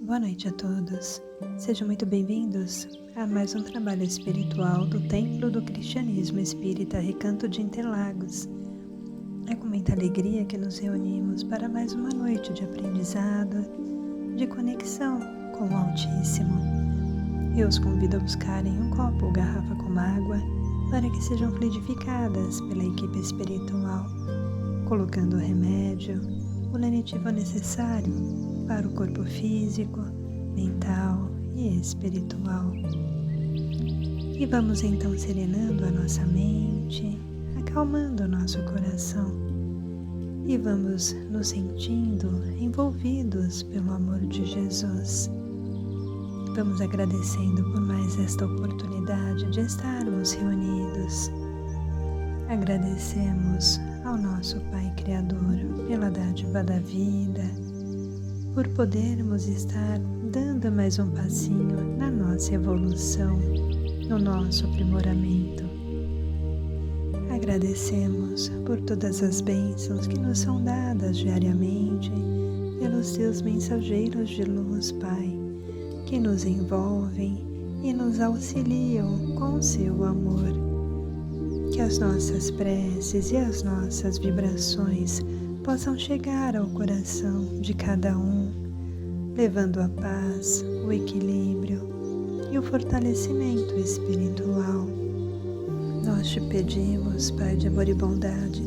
Boa noite a todos. Sejam muito bem-vindos a mais um trabalho espiritual do Templo do Cristianismo Espírita Recanto de Interlagos. É com muita alegria que nos reunimos para mais uma noite de aprendizado, de conexão com o Altíssimo. Eu os convido a buscarem um copo ou garrafa com água para que sejam fluidificadas pela equipe espiritual, colocando o remédio, o lenitivo necessário para o corpo físico, mental e espiritual. E vamos então serenando a nossa mente, acalmando o nosso coração e vamos nos sentindo envolvidos pelo amor de Jesus. Vamos agradecendo por mais esta oportunidade de estarmos reunidos. Agradecemos ao nosso Pai Criador pela dádiva da vida, por podermos estar dando mais um passinho na nossa evolução, no nosso aprimoramento. Agradecemos por todas as bênçãos que nos são dadas diariamente pelos teus mensageiros de luz, Pai, que nos envolvem e nos auxiliam com o seu amor. Que as nossas preces e as nossas vibrações possam chegar ao coração de cada um, levando a paz, o equilíbrio e o fortalecimento espiritual. Nós te pedimos, Pai de amor e bondade,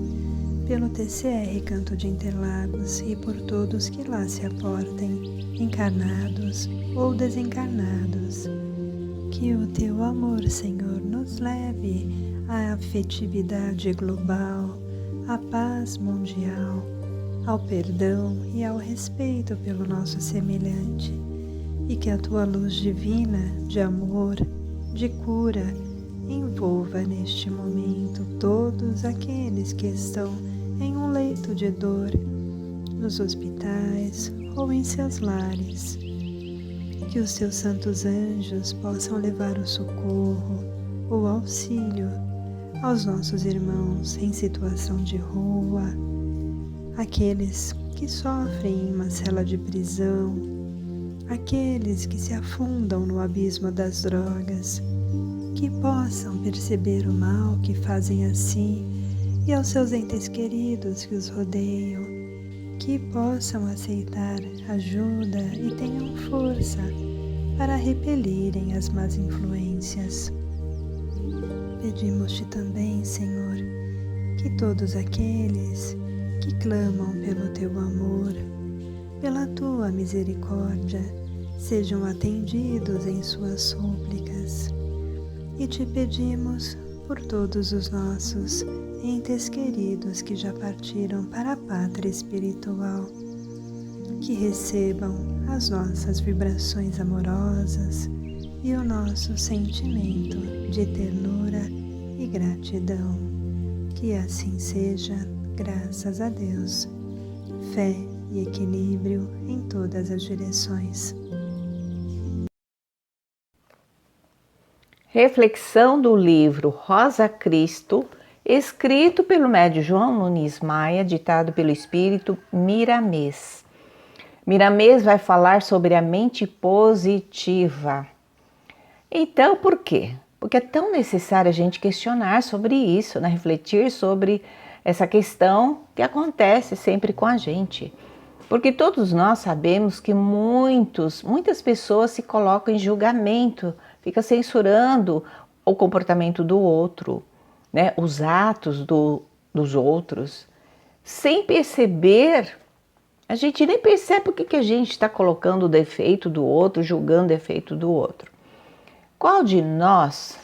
pelo TCR Recanto de Interlagos e por todos que lá se aportem, encarnados ou desencarnados, que o teu amor, Senhor, nos leve à afetividade global, à paz mundial, ao perdão e ao respeito pelo nosso semelhante, e que a tua luz divina de amor, de cura, envolva neste momento todos aqueles que estão em um leito de dor, nos hospitais ou em seus lares. Que os teus santos anjos possam levar o socorro, o auxílio aos nossos irmãos em situação de rua, aqueles que sofrem em uma cela de prisão, aqueles que se afundam no abismo das drogas, que possam perceber o mal que fazem a si e aos seus entes queridos que os rodeiam, que possam aceitar ajuda e tenham força para repelirem as más influências. Pedimos-te também, Senhor, que todos aqueles que clamam pelo teu amor, pela tua misericórdia, sejam atendidos em suas súplicas. E te pedimos por todos os nossos entes queridos que já partiram para a pátria espiritual, que recebam as nossas vibrações amorosas e o nosso sentimento de ternura e gratidão. Que assim seja, graças a Deus. Fé e equilíbrio em todas as direções. Reflexão do livro Rosa Cristo, escrito pelo médium João Nunes Maia, ditado pelo espírito Miramês. Miramês vai falar sobre a mente positiva. Então, por quê? Porque é tão necessário a gente questionar sobre isso, né? Refletir sobre essa questão que acontece sempre com a gente. Porque todos nós sabemos que muitas pessoas se colocam em julgamento, fica censurando o comportamento do outro, né? Os atos dos outros, sem perceber. A gente nem percebe o que a gente está colocando o defeito do outro, julgando o defeito do outro. Qual de nós,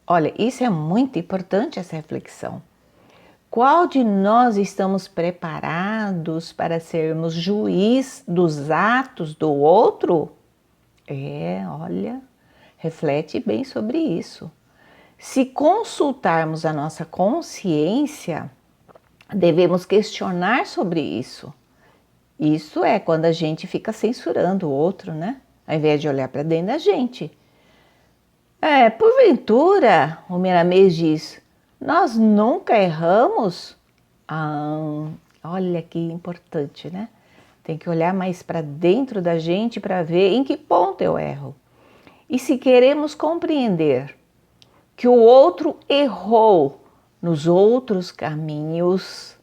olha, isso é muito importante, essa reflexão. Qual de nós estamos preparados para sermos juiz dos atos do outro? Olha, reflete bem sobre isso. Se consultarmos a nossa consciência, devemos questionar sobre isso. Isso é quando a gente fica censurando o outro, né? Ao invés de olhar para dentro da gente. Porventura, o Miramês diz, nós nunca erramos? Olha que importante, né? tem que olhar mais para dentro da gente para ver em que ponto eu erro. E se queremos compreender que o outro errou nos outros caminhos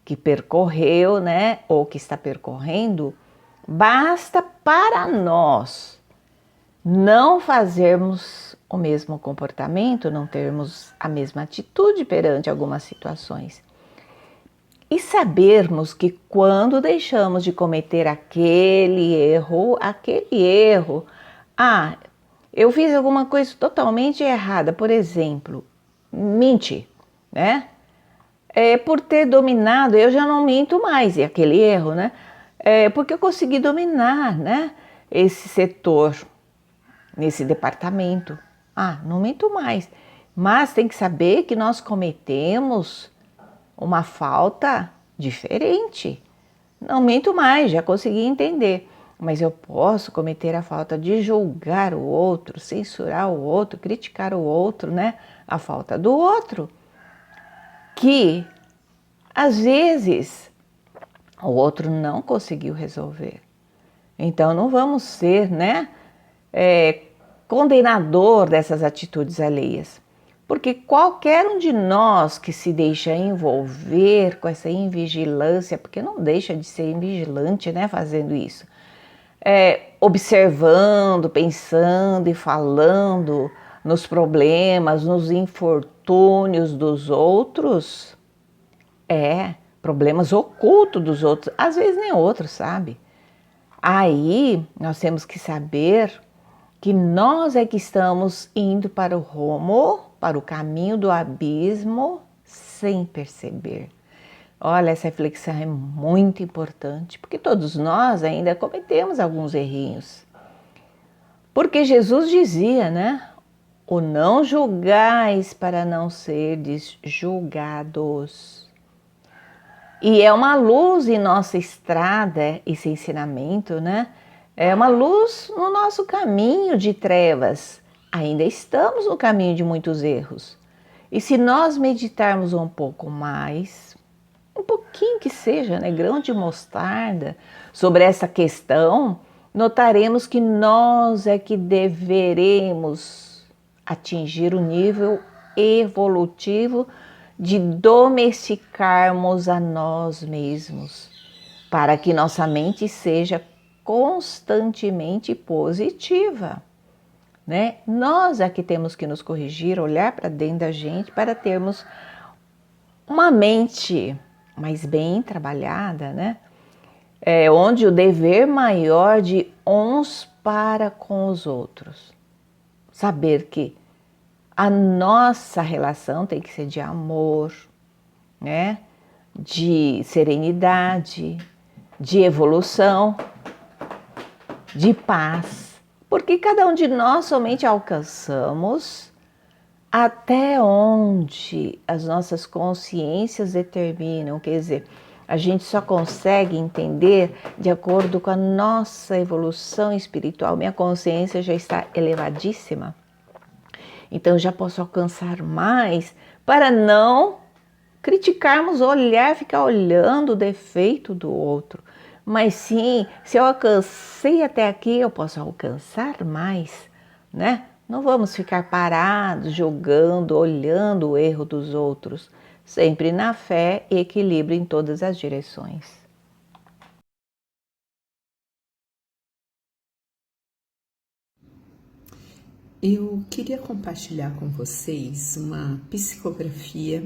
que percorreu, né, ou que está percorrendo, basta para nós não fazermos o mesmo comportamento, não termos a mesma atitude perante algumas situações. E sabermos que quando deixamos de cometer aquele erro, eu fiz alguma coisa totalmente errada, por exemplo, mentir, né? Por ter dominado, eu já não minto mais, e aquele erro, né? Porque eu consegui dominar, né, esse setor, nesse departamento. Não minto mais. Mas tem que saber que nós cometemos uma falta diferente. Não minto mais, já consegui entender. Mas eu posso cometer a falta de julgar o outro, censurar o outro, criticar o outro, né? A falta do outro. Que, às vezes, o outro não conseguiu resolver. Então, não vamos ser, né, condenador dessas atitudes alheias. Porque qualquer um de nós que se deixa envolver com essa invigilância, porque não deixa de ser invigilante, né, fazendo isso, observando, pensando e falando nos problemas, nos infortúnios dos outros, problemas ocultos dos outros, às vezes nem outros, sabe? Aí nós temos que saber que nós é que estamos indo para o rumo, para o caminho do abismo, sem perceber. Olha, essa reflexão é muito importante, porque todos nós ainda cometemos alguns errinhos. Porque Jesus dizia, né? O não julgais para não serdes julgados. E é uma luz em nossa estrada, esse ensinamento, né? É uma luz no nosso caminho de trevas. Ainda estamos no caminho de muitos erros. E se nós meditarmos um pouco mais, um pouquinho que seja, né, grão de mostarda, sobre essa questão, notaremos que nós é que deveremos atingir o nível evolutivo de domesticarmos a nós mesmos, para que nossa mente seja constantemente positiva, né? Nós é que temos que nos corrigir, olhar para dentro da gente para termos uma mente mais bem trabalhada, né? Onde o dever maior de uns para com os outros. Saber que a nossa relação tem que ser de amor, né? De serenidade, de evolução, de paz. Porque cada um de nós somente alcançamos até onde as nossas consciências determinam. Quer dizer, a gente só consegue entender de acordo com a nossa evolução espiritual. Minha consciência já está elevadíssima. Então, já posso alcançar mais para não criticarmos, ficar olhando o defeito do outro. Mas sim, se eu alcancei até aqui, eu posso alcançar mais, né? Não vamos ficar parados, julgando, olhando o erro dos outros. Sempre na fé e equilíbrio em todas as direções. Eu queria compartilhar com vocês uma psicografia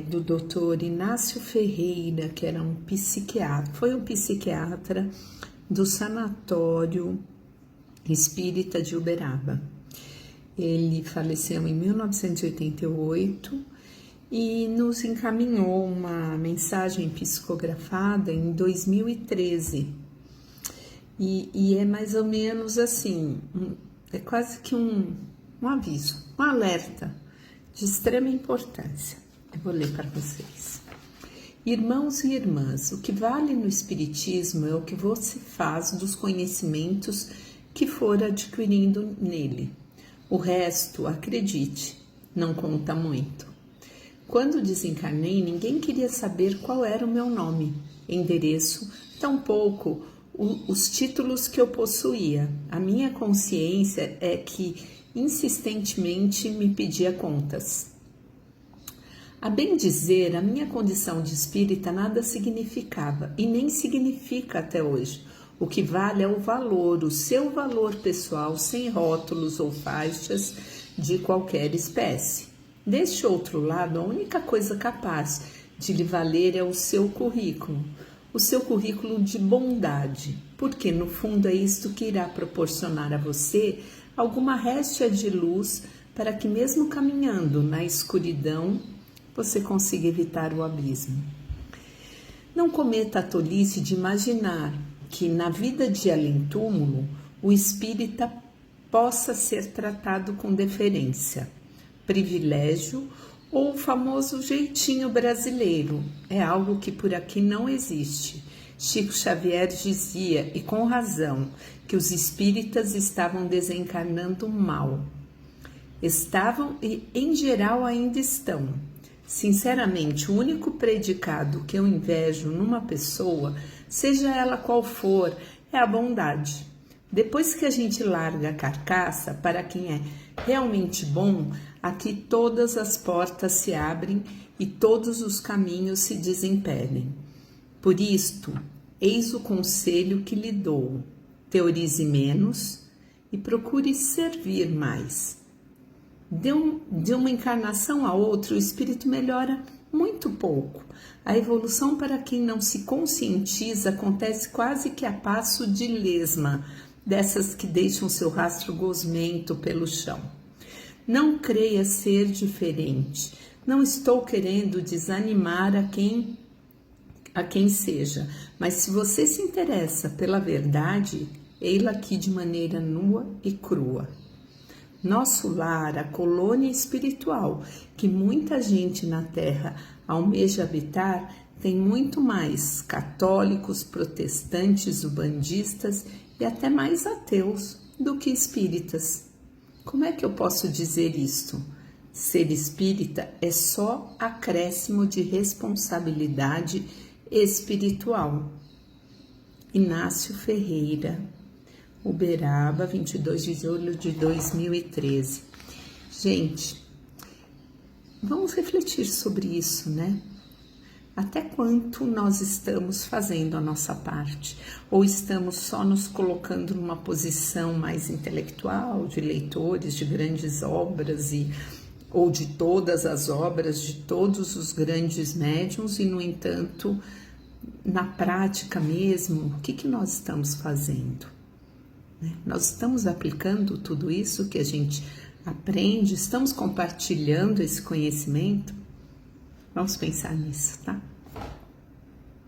do Dr. Inácio Ferreira, que era um psiquiatra, foi um psiquiatra do Sanatório Espírita de Uberaba. Ele faleceu em 1988 e nos encaminhou uma mensagem psicografada em 2013. E é mais ou menos assim, é quase que um aviso, um alerta de extrema importância. Eu vou ler para vocês. Irmãos e irmãs, o que vale no Espiritismo é o que você faz dos conhecimentos que for adquirindo nele. O resto, acredite, não conta muito. Quando desencarnei, ninguém queria saber qual era o meu nome, endereço, tampouco os títulos que eu possuía. A minha consciência é que insistentemente me pedia contas. A bem dizer, a minha condição de espírita nada significava e nem significa até hoje. O que vale é o valor, o seu valor pessoal, sem rótulos ou faixas de qualquer espécie. Deste outro lado, a única coisa capaz de lhe valer é o seu currículo de bondade, porque no fundo é isto que irá proporcionar a você alguma réstia de luz para que mesmo caminhando na escuridão, você consiga evitar o abismo. Não cometa a tolice de imaginar que na vida de além-túmulo o espírita possa ser tratado com deferência, privilégio ou o famoso jeitinho brasileiro. É algo que por aqui não existe. Chico Xavier dizia, e com razão, que os espíritas estavam desencarnando mal. Estavam e, em geral, ainda estão. Sinceramente, o único predicado que eu invejo numa pessoa, seja ela qual for, é a bondade. Depois que a gente larga a carcaça, para quem é realmente bom, aqui todas as portas se abrem e todos os caminhos se desempedem. Por isto, eis o conselho que lhe dou: teorize menos e procure servir mais. De uma encarnação a outra, o espírito melhora muito pouco. A evolução, para quem não se conscientiza, acontece quase que a passo de lesma, dessas que deixam seu rastro gosmento pelo chão. Não creia ser diferente. Não estou querendo desanimar a quem seja, mas se você se interessa pela verdade, ei-la aqui de maneira nua e crua. Nosso lar, a colônia espiritual que muita gente na Terra almeja habitar, tem muito mais católicos, protestantes, ubandistas e até mais ateus do que espíritas. Como é que eu posso dizer isto? Ser espírita é só acréscimo de responsabilidade espiritual. Inácio Ferreira, Uberaba, 22 de julho de 2013. Gente, vamos refletir sobre isso, né? Até quanto nós estamos fazendo a nossa parte? Ou estamos só nos colocando numa posição mais intelectual, de leitores de grandes obras ou de todas as obras de todos os grandes médiuns e, no entanto, na prática mesmo, o que nós estamos fazendo? Nós estamos aplicando tudo isso que a gente aprende? Estamos compartilhando esse conhecimento? Vamos pensar nisso, tá?